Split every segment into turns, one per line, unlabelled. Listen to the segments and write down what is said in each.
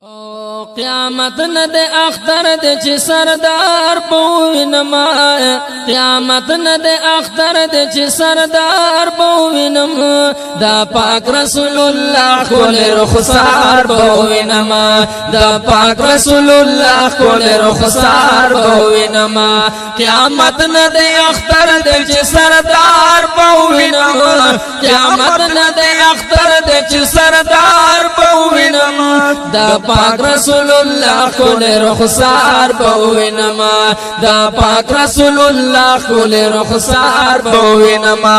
قیامت نه د اختر د چې سردار پوینما قیامت نه د اختر د چې سردار پوینم دا پاک رسول الله کول رخسار پوینما دا پاک رسول الله کول رخسار پوینما قیامت نه د اختر د چې سردار پوینما قیامت نه د اختر د چې سردار پوینما دا پاک رسول الله کول رخسار بوینما دا پاک رسول الله کول رخسار بوینما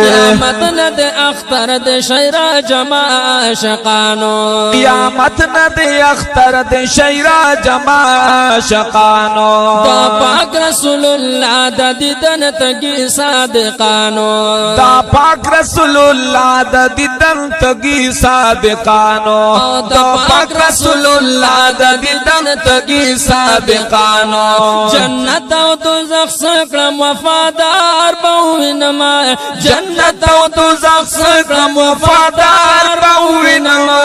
قیامت نه د اختر د شیرا جما عاشقانو
قیامت نه د اختر د شیرا جما عاشقانو
دا پاک رسول الله د دیدن تگی صادقانو
دا پاک رسول الله د دیدن تگی صادقانو
دا پاک رسول الله د دیدن تگی صادقانو جنت او دوزخ سکړم وفادار بوینما جنت او دوزخ سکړم وفادار بوینما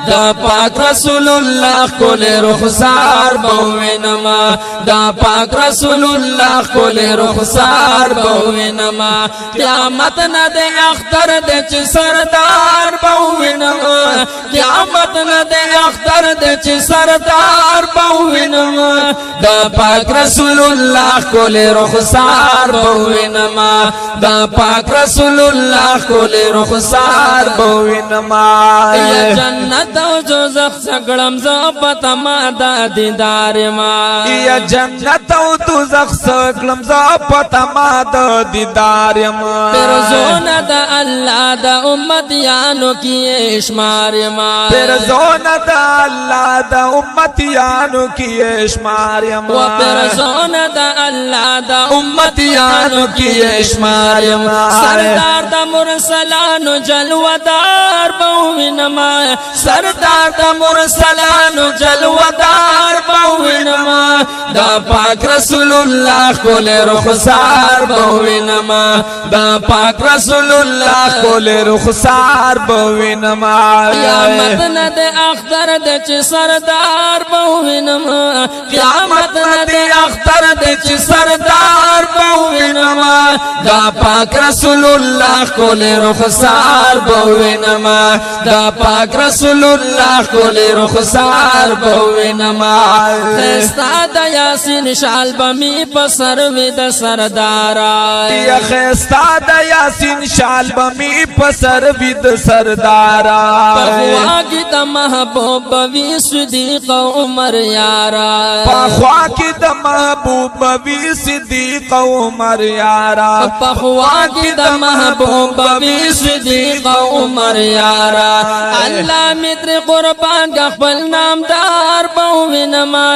دا پاک رسول الله کول رخسار بوینما دا پاک رسول الله کول رخسار بوینما قیامت نه د اختر د چې سردار بوینما قیامت نه د اختر د چې سردار بوینما دا پاک رسول الله کول رخسار بوینما دا پاک رسول الله کول رخسار بوینما یا جنت او دوزخ سګړم ز پتما دا دیدار ما
یا جنت او دوزخ سګړم ز پتما دا دیدار ما
پرزون د الله د امتیانو کې شمار ما
پرزون د الله د امتیانو کې شمار ما
و پرزون د الله د امتیانو کې شمار ما سردار د مرسلانو جلودار بوینما سردار د مرسلانو جلودار بوینما دا پاک رسول الله کول رخسار بوینما دا پاک رسول الله کول رخسار بوینما قیامت نه د اختر د چې سردار بوینما قیامت نه د اختر د چې سردار بوینما دا پاک رسول الله کول رخسار بوینما دا پاک رسول الله کول رخسار بوینما خستا د یاسین شال بمی پسر ود سردارا
یا خستا د یاسین شال بمی پسر ود سردارا
پخوا کی د محبوب وی صدیق عمر یارا
پخوا کی د محبوب وی صدیق عمر یارا
پخوا کی د محبوب وی صدیق عمر یارا الله متر قربان کا خپل نامدار بوینما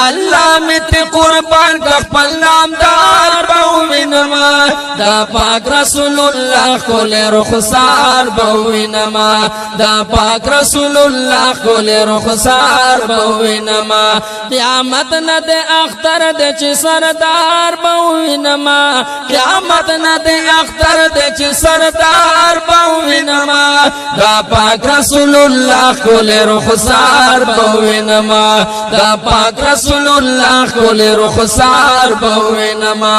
الله متر قربان کا خپل نامدار بوینما دا پاک رسول الله کول رخسار بوینما دا پاک رسول الله کول رخسار بوینما قیامت نه د اختر د چې سردار بوینما قیامت نه د اختر د چې سردار بوینما دا پاک رسول الله کول رخسار بوینما دا پاک رسول الله کول رخسار بوینما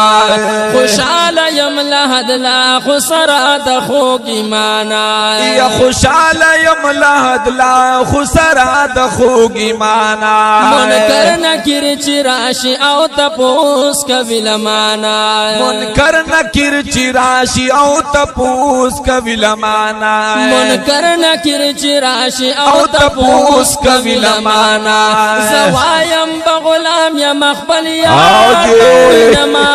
خوشاله یم لحد لا خسرا د خوږ ایمانا
یا خوشاله یم لحد لا خسرا د خوږ ایمانا
منکر نکیر چې راشي او تپوس کوي لمانا
منکر نکیر چې راشي او تپوس کوي لمانا
منکر نکیر چې راشي او تپوس کوي لمانا زوایم بغلام یا مخبل یار بوینما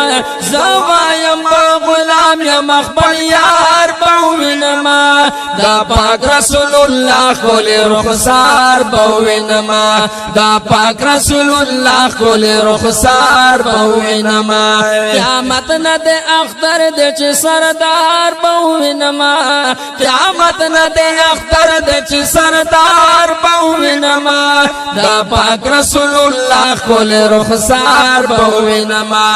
زوایم بغلام یا مخبل یار بوینما دا پاک رسول الله کول رخسار بوینما دا پاک رسول الله کول رخسار بوینما قیامت نه د اختر د چې سردار بوینما قیامت نه د اختر د چې سردار بوینما دا پاک رسول الله کول رخسار بوینما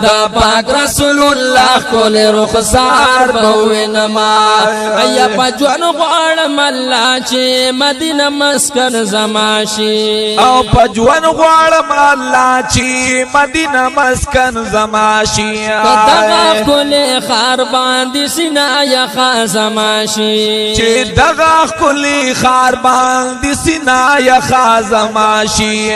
دا پاک رسول الله کول رخسار بوینما ایا پجوان غوارم اللہ چی مدینہ مسکن زماشی
او پجوان غوارم اللہ چی مدینہ مسکن زماشی
دغا کول خار باندی سینا یا خازماشی
چی دغا کلی خار باندی سینا یا خازماشی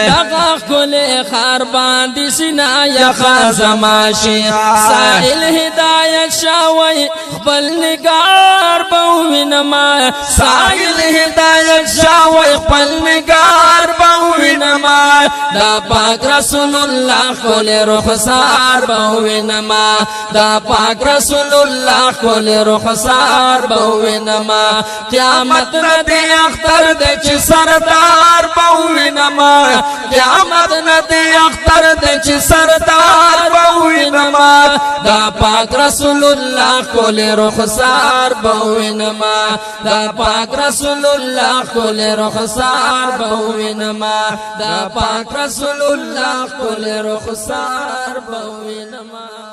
دغا کول خار باندی سینا یا خازماشی سائل ہدایت شاوی خبل نگار بوینما سائل ہدایت شاوی خبل نگار بوینما دا پاک رسول اللہ کول رخسار بوینما دا پاک رسول اللہ کول رخسار بوینما قیامت ندی اختر دے چی سردار بوینما قیامت ندی اختر دے چی سردار بوینما دا پاک رسول اللہ کول رخسار بوینما دا پاک رسول اللہ کول رخسار بوینما دا پاک رسول اللہ کول رخسار بوینما